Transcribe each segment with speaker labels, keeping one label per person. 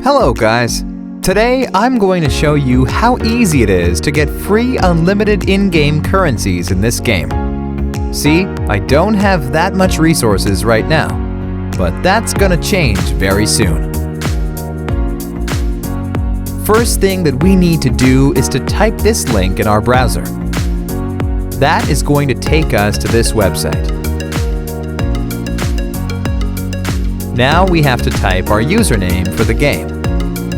Speaker 1: Hello guys! Today I'm going to show you how easy it is to get free unlimited in-game currencies in this game. See, I don't have that much resources right now, but that's gonna change very soon. First thing that we need to do is to type this link in our browser. That is going to take us to this website. Now we have to type our username for the game.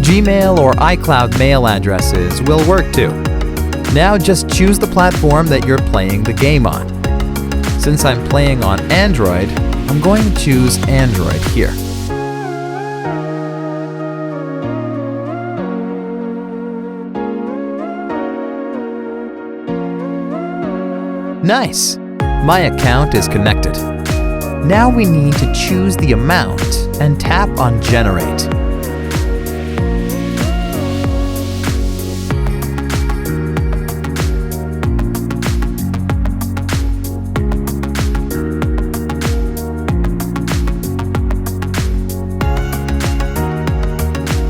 Speaker 1: Gmail or iCloud mail addresses will work too. Now just choose the platform that you're playing the game on. Since I'm playing on Android, I'm going to choose Android here. Nice! My account is connected. Now we need to choose the amount and tap on Generate.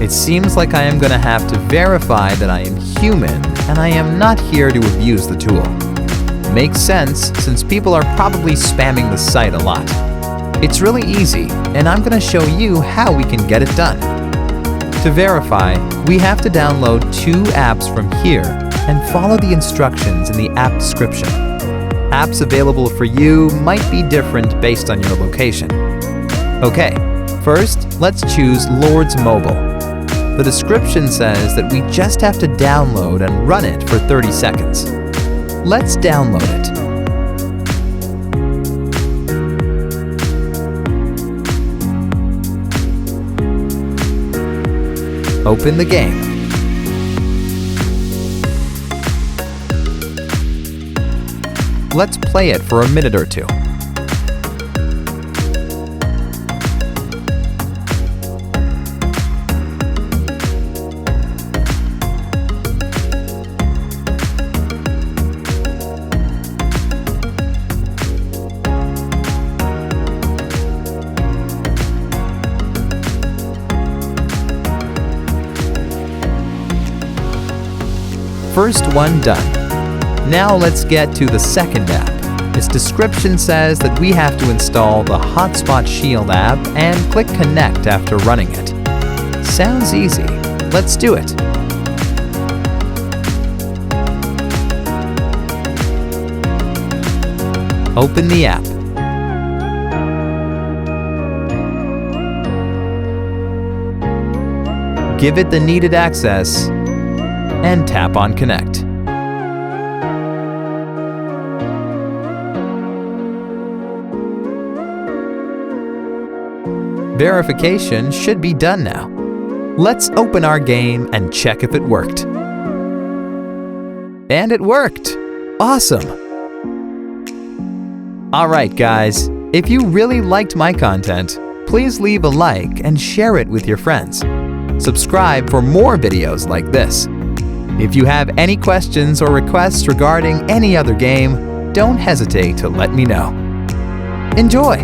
Speaker 1: It seems like I am going to have to verify that I am human and I am not here to abuse the tool. Makes sense since people are probably spamming the site a lot. It's really easy, and I'm going to show you how we can get it done. To verify, we have to download 2 apps from here and follow the instructions in the app description. Apps available for you might be different based on your location. Okay, first let's choose Lord's Mobile. The description says that we just have to download and run it for 30 seconds. Let's download it. Open the game. Let's play it for a minute or two. First one done. Now let's get to the second app. Its description says that we have to install the Hotspot Shield app and click Connect after running it. Sounds easy. Let's do it. Open the app. Give it the needed access and tap on Connect. Verification should be done now. Let's open our game and check if it worked. And it worked! Awesome! Alright guys, if you really liked my content, please leave a like and share it with your friends. Subscribe for more videos like this. If you have any questions or requests regarding any other game, don't hesitate to let me know. Enjoy!